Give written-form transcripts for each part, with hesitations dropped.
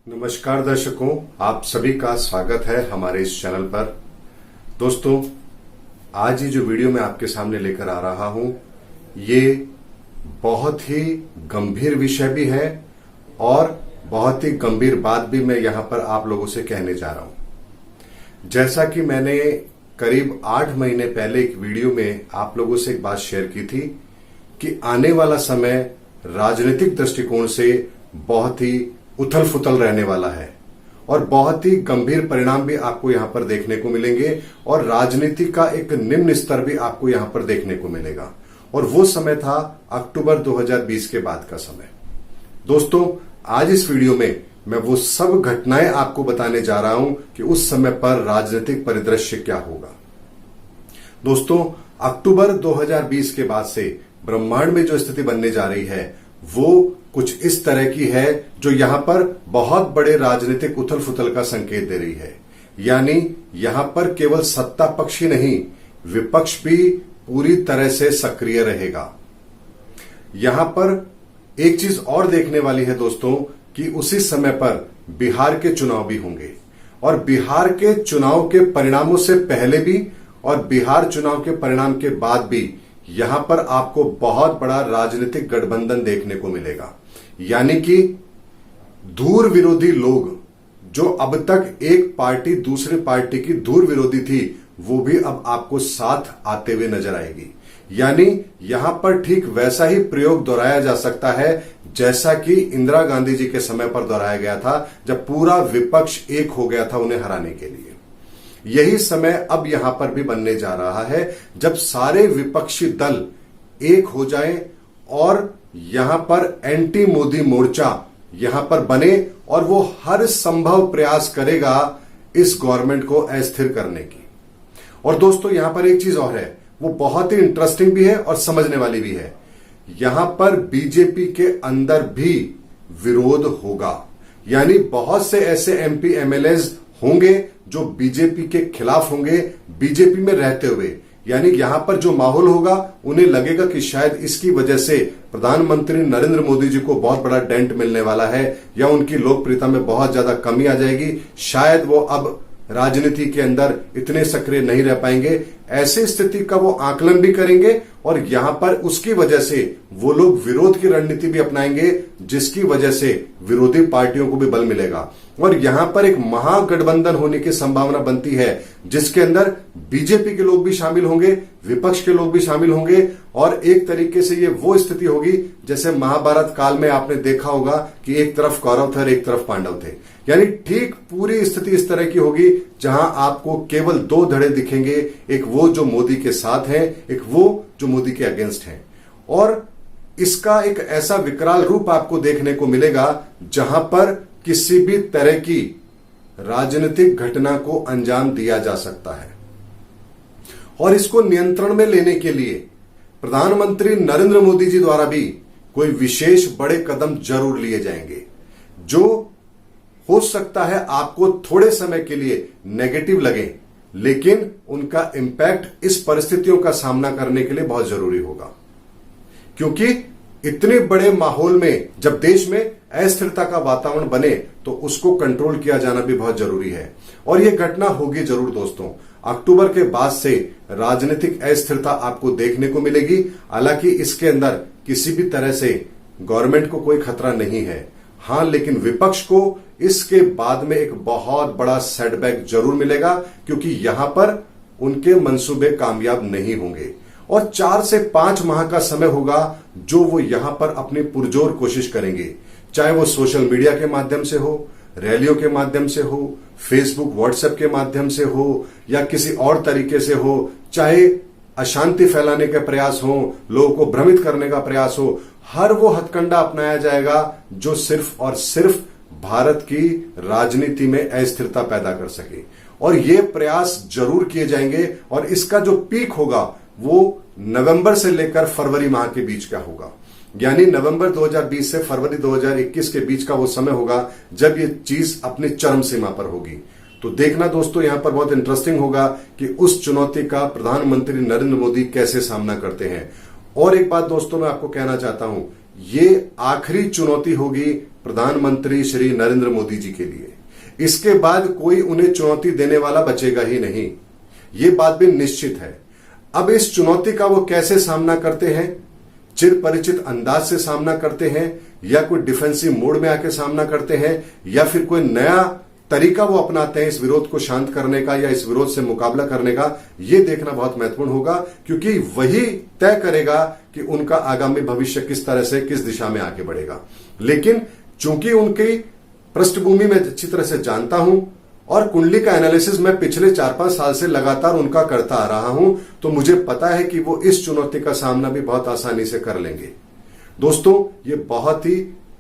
नमस्कार दर्शकों, आप सभी का स्वागत है हमारे इस चैनल पर। दोस्तों, आज ये जो वीडियो मैं आपके सामने लेकर आ रहा हूं, ये बहुत ही गंभीर विषय भी है और बहुत ही गंभीर बात भी मैं यहां पर आप लोगों से कहने जा रहा हूं। जैसा कि मैंने करीब 8 महीने पहले एक वीडियो में आप लोगों से एक बात शेयर की थी कि आने वाला समय राजनीतिक दृष्टिकोण से बहुत ही उथल फुथल रहने वाला है और बहुत ही गंभीर परिणाम भी आपको यहां पर देखने को मिलेंगे और राजनीति का एक निम्न स्तर भी आपको यहां पर देखने को मिलेगा। और वो समय था अक्टूबर 2020 के बाद का समय। दोस्तों, आज इस वीडियो में मैं वो सब घटनाएं आपको बताने जा रहा हूं कि उस समय पर राजनीतिक परिदृश्य क्या होगा। दोस्तों, अक्टूबर 2020 के बाद से ब्रह्मांड में जो स्थिति बनने जा रही है वो कुछ इस तरह की है जो यहां पर बहुत बड़े राजनीतिक उथल फुथल का संकेत दे रही है। यानी यहां पर केवल सत्ता पक्ष ही नहीं, विपक्ष भी पूरी तरह से सक्रिय रहेगा। यहां पर एक चीज और देखने वाली है दोस्तों कि उसी समय पर बिहार के चुनाव भी होंगे और बिहार के चुनाव के परिणामों से पहले भी और बिहार चुनाव के परिणाम के बाद भी यहां पर आपको बहुत बड़ा राजनीतिक गठबंधन देखने को मिलेगा। यानी कि धूर विरोधी लोग, जो अब तक एक पार्टी दूसरी पार्टी की धूर विरोधी थी, वो भी अब आपको साथ आते हुए नजर आएगी। यानी यहां पर ठीक वैसा ही प्रयोग दोहराया जा सकता है जैसा कि इंदिरा गांधी जी के समय पर दोहराया गया था, जब पूरा विपक्ष एक हो गया था उन्हें हराने के लिए। यही समय अब यहां पर भी बनने जा रहा है, जब सारे विपक्षी दल एक हो जाएं और यहां पर एंटी मोदी मोर्चा यहां पर बने और वो हर संभव प्रयास करेगा इस गवर्नमेंट को अस्थिर करने की। और दोस्तों, यहां पर एक चीज और है, वो बहुत ही इंटरेस्टिंग भी है और समझने वाली भी है। यहां पर बीजेपी के अंदर भी विरोध होगा। यानी बहुत से ऐसे एमपी एमएलएज होंगे जो बीजेपी के खिलाफ होंगे, बीजेपी में रहते हुए। यानी यहां पर जो माहौल होगा, उन्हें लगेगा कि शायद इसकी वजह से प्रधानमंत्री नरेंद्र मोदी जी को बहुत बड़ा डेंट मिलने वाला है या उनकी लोकप्रियता में बहुत ज्यादा कमी आ जाएगी। शायद वो अब राजनीति के अंदर इतने सक्रिय नहीं रह पाएंगे। ऐसी स्थिति का वो आकलन भी करेंगे और यहां पर उसकी वजह से वो लोग विरोध की रणनीति भी अपनाएंगे, जिसकी वजह से विरोधी पार्टियों को भी बल मिलेगा। और यहां पर एक महागठबंधन होने की संभावना बनती है, जिसके अंदर बीजेपी के लोग भी शामिल होंगे, विपक्ष के लोग भी शामिल होंगे और एक तरीके से ये वो स्थिति होगी जैसे महाभारत काल में आपने देखा होगा कि एक तरफ कौरव थे और एक तरफ पांडव थे। यानी ठीक पूरी स्थिति इस तरह की होगी जहां आपको केवल 2 धड़े दिखेंगे, एक वो जो मोदी के साथ हैं, एक वो जो मोदी के अगेंस्ट हैं। और इसका एक ऐसा विकराल रूप आपको देखने को मिलेगा जहां पर किसी भी तरह की राजनीतिक घटना को अंजाम दिया जा सकता है। और इसको नियंत्रण में लेने के लिए प्रधानमंत्री नरेंद्र मोदी जी द्वारा भी कोई विशेष बड़े कदम जरूर लिए जाएंगे, जो हो सकता है आपको थोड़े समय के लिए नेगेटिव लगे, लेकिन उनका इंपैक्ट इस परिस्थितियों का सामना करने के लिए बहुत जरूरी होगा। क्योंकि इतने बड़े माहौल में जब देश में अस्थिरता का वातावरण बने तो उसको कंट्रोल किया जाना भी बहुत जरूरी है। और यह घटना होगी जरूर दोस्तों। अक्टूबर के बाद से राजनीतिक अस्थिरता आपको देखने को मिलेगी। हालांकि इसके अंदर किसी भी तरह से गवर्नमेंट को कोई खतरा नहीं है। हां, लेकिन विपक्ष को इसके बाद में एक बहुत बड़ा सेटबैक जरूर मिलेगा, क्योंकि यहां पर उनके मंसूबे कामयाब नहीं होंगे। और 4 से 5 माह का समय होगा जो वो यहां पर अपनी पुरजोर कोशिश करेंगे, चाहे वो सोशल मीडिया के माध्यम से हो, रैलियों के माध्यम से हो, फेसबुक व्हाट्सएप के माध्यम से हो या किसी और तरीके से हो, चाहे अशांति फैलाने के प्रयास हो, लोगों को भ्रमित करने का प्रयास हो, हर वो हथकंडा अपनाया जाएगा जो सिर्फ और सिर्फ भारत की राजनीति में अस्थिरता पैदा कर सके। और ये प्रयास जरूर किए जाएंगे और इसका जो पीक होगा वो नवंबर से लेकर फरवरी माह के बीच का होगा। यानी नवंबर 2020 से फरवरी 2021 के बीच का वो समय होगा जब ये चीज अपनी चरम सीमा पर होगी। तो देखना दोस्तों, यहां पर बहुत इंटरेस्टिंग होगा कि उस चुनौती का प्रधानमंत्री नरेंद्र मोदी कैसे सामना करते हैं। और एक बात दोस्तों मैं आपको कहना चाहता हूं, ये आखिरी चुनौती होगी प्रधानमंत्री श्री नरेंद्र मोदी जी के लिए। इसके बाद कोई उन्हें चुनौती देने वाला बचेगा ही नहीं, ये बात भी निश्चित है। अब इस चुनौती का वो कैसे सामना करते हैं, चिर परिचित अंदाज से सामना करते हैं या कोई डिफेंसिव मोड में आके सामना करते हैं या फिर कोई नया तरीका वो अपनाते हैं इस विरोध को शांत करने का या इस विरोध से मुकाबला करने का, ये देखना बहुत महत्वपूर्ण होगा, क्योंकि वही तय करेगा कि उनका आगामी भविष्य किस तरह से किस दिशा में आगे बढ़ेगा। लेकिन चूंकि उनकी पृष्ठभूमि में अच्छी तरह से जानता हूं और कुंडली का एनालिसिस मैं पिछले 4-5 साल से लगातार उनका करता आ रहा हूं, तो मुझे पता है कि वो इस चुनौती का सामना भी बहुत आसानी से कर लेंगे। दोस्तों, ये बहुत ही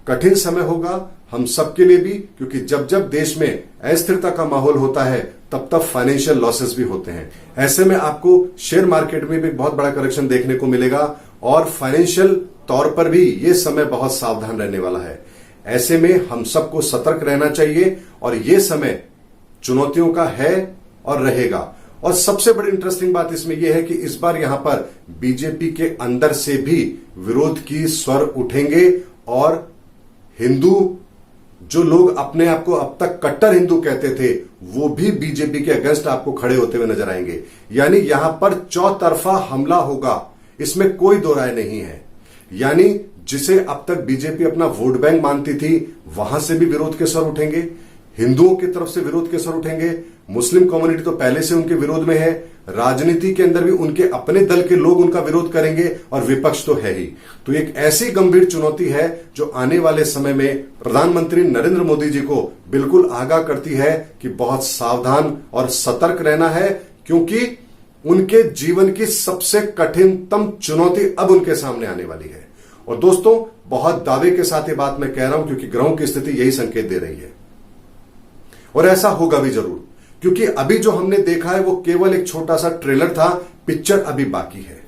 कठिन समय होगा हम सबके लिए भी, क्योंकि जब जब देश में अस्थिरता का माहौल होता है तब तब फाइनेंशियल लॉसेस भी होते हैं। ऐसे में आपको शेयर मार्केट में भी बहुत बड़ा करेक्शन देखने को मिलेगा और फाइनेंशियल तौर पर भी ये समय बहुत सावधान रहने वाला है। ऐसे में हम सबको सतर्क रहना चाहिए और ये समय चुनौतियों का है और रहेगा। और सबसे बड़ी इंटरेस्टिंग बात इसमें यह है कि इस बार यहां पर बीजेपी के अंदर से भी विरोध की स्वर उठेंगे और हिंदू जो लोग अपने आप को अब तक कट्टर हिंदू कहते थे वो भी बीजेपी के अगेंस्ट आपको खड़े होते हुए नजर आएंगे। यानी यहां पर चौतरफा हमला होगा, इसमें कोई दो राय नहीं है। यानी जिसे अब तक बीजेपी अपना वोट बैंक मानती थी वहां से भी विरोध के स्वर उठेंगे, हिंदुओं की तरफ से विरोध के स्वर उठेंगे, मुस्लिम कम्युनिटी तो पहले से उनके विरोध में है, राजनीति के अंदर भी उनके अपने दल के लोग उनका विरोध करेंगे और विपक्ष तो है ही। तो एक ऐसी गंभीर चुनौती है जो आने वाले समय में प्रधानमंत्री नरेंद्र मोदी जी को बिल्कुल आगाह करती है कि बहुत सावधान और सतर्क रहना है, क्योंकि उनके जीवन की सबसे कठिनतम चुनौती अब उनके सामने आने वाली है। और दोस्तों, बहुत दावे के साथ ये बात मैं कह रहा हूं क्योंकि ग्रहों की स्थिति यही संकेत दे रही है और ऐसा होगा भी जरूर, क्योंकि अभी जो हमने देखा है वो केवल एक छोटा सा ट्रेलर था, पिक्चर अभी बाकी है।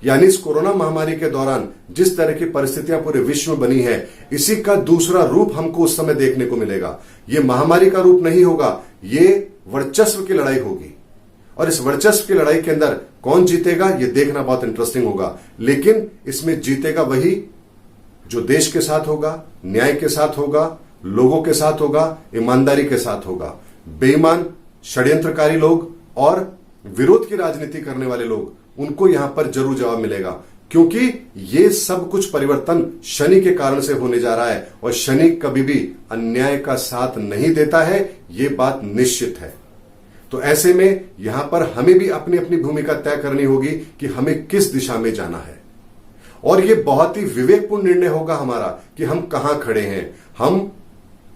यानी इस कोरोना महामारी के दौरान जिस तरह की परिस्थितियां पूरे विश्व में बनी है, इसी का दूसरा रूप हमको उस समय देखने को मिलेगा। ये महामारी का रूप नहीं होगा, ये वर्चस्व की लड़ाई होगी और इस वर्चस्व की लड़ाई के अंदर कौन जीतेगा ये देखना बहुत इंटरेस्टिंग होगा। लेकिन इसमें जीतेगा वही जो देश के साथ होगा, न्याय के साथ होगा, लोगों के साथ होगा, ईमानदारी के साथ होगा। बेईमान षड्यंत्रकारी लोग और विरोध की राजनीति करने वाले लोग, उनको यहां पर जरूर जवाब मिलेगा, क्योंकि ये सब कुछ परिवर्तन शनि के कारण से होने जा रहा है और शनि कभी भी अन्याय का साथ नहीं देता है, ये बात निश्चित है। तो ऐसे में यहां पर हमें भी अपनी अपनी भूमिका तय करनी होगी कि हमें किस दिशा में जाना है और ये बहुत ही विवेकपूर्ण निर्णय होगा हमारा कि हम कहां खड़े हैं। हम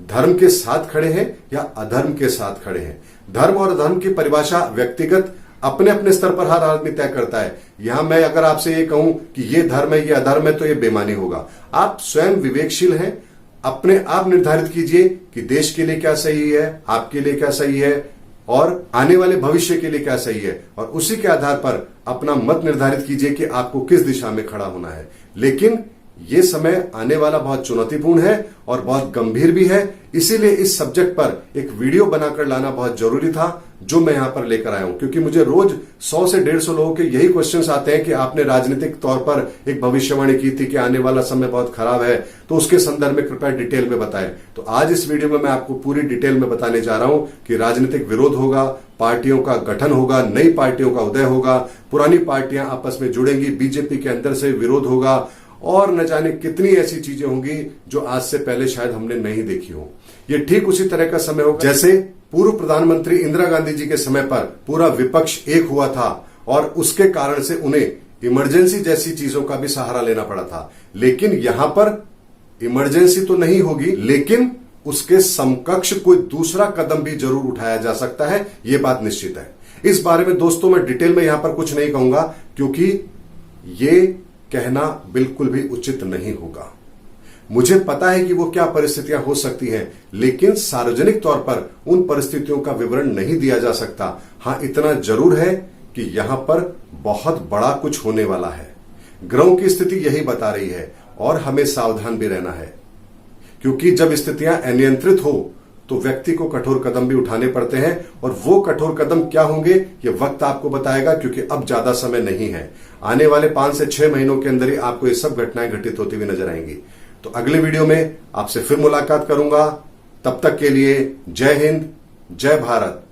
धर्म के साथ खड़े हैं या अधर्म के साथ खड़े हैं। धर्म और अधर्म की परिभाषा व्यक्तिगत अपने अपने स्तर पर हर आदमी तय करता है। यहां मैं अगर आपसे ये कहूं कि ये धर्म है ये अधर्म है तो ये बेईमानी होगा। आप स्वयं विवेकशील हैं, अपने आप निर्धारित कीजिए कि देश के लिए क्या सही है, आपके लिए क्या सही है और आने वाले भविष्य के लिए क्या सही है, और उसी के आधार पर अपना मत निर्धारित कीजिए कि आपको किस दिशा में खड़ा होना है। लेकिन ये समय आने वाला बहुत चुनौतीपूर्ण है और बहुत गंभीर भी है, इसीलिए इस सब्जेक्ट पर एक वीडियो बनाकर लाना बहुत जरूरी था जो मैं यहां पर लेकर आया हूं, क्योंकि मुझे रोज 100 से 150 लोगों के यही क्वेश्चंस आते हैं कि आपने राजनीतिक तौर पर एक भविष्यवाणी की थी कि आने वाला समय बहुत खराब है, तो उसके संदर्भ में कृपया डिटेल में बताएं। तो आज इस वीडियो में मैं आपको पूरी डिटेल में बताने जा रहा हूं कि राजनीतिक विरोध होगा, पार्टियों का गठन होगा, नई पार्टियों का उदय होगा, पुरानी पार्टियां आपस में जुड़ेंगी, बीजेपी के अंदर से विरोध होगा और न जाने कितनी ऐसी चीजें होंगी जो आज से पहले शायद हमने नहीं देखी हो। ये ठीक उसी तरह का समय होगा जैसे पूर्व प्रधानमंत्री इंदिरा गांधी जी के समय पर पूरा विपक्ष एक हुआ था और उसके कारण से उन्हें इमरजेंसी जैसी चीजों का भी सहारा लेना पड़ा था। लेकिन यहां पर इमरजेंसी तो नहीं होगी, लेकिन उसके समकक्ष कोई दूसरा कदम भी जरूर उठाया जा सकता है, यह बात निश्चित है। इस बारे में दोस्तों मैं डिटेल में यहां पर कुछ नहीं कहूंगा, क्योंकि ये कहना बिल्कुल भी उचित नहीं होगा। मुझे पता है कि वो क्या परिस्थितियां हो सकती हैं, लेकिन सार्वजनिक तौर पर उन परिस्थितियों का विवरण नहीं दिया जा सकता। हां, इतना जरूर है कि यहां पर बहुत बड़ा कुछ होने वाला है। ग्रहों की स्थिति यही बता रही है और हमें सावधान भी रहना है, क्योंकि जब स्थितियां अनियंत्रित हो तो व्यक्ति को कठोर कदम भी उठाने पड़ते हैं और वो कठोर कदम क्या होंगे ये वक्त आपको बताएगा, क्योंकि अब ज्यादा समय नहीं है। आने वाले 5 से 6 महीनों के अंदर ही आपको ये सब घटनाएं घटित होती हुई नजर आएंगी। तो अगले वीडियो में आपसे फिर मुलाकात करूंगा। तब तक के लिए जय हिंद, जय भारत।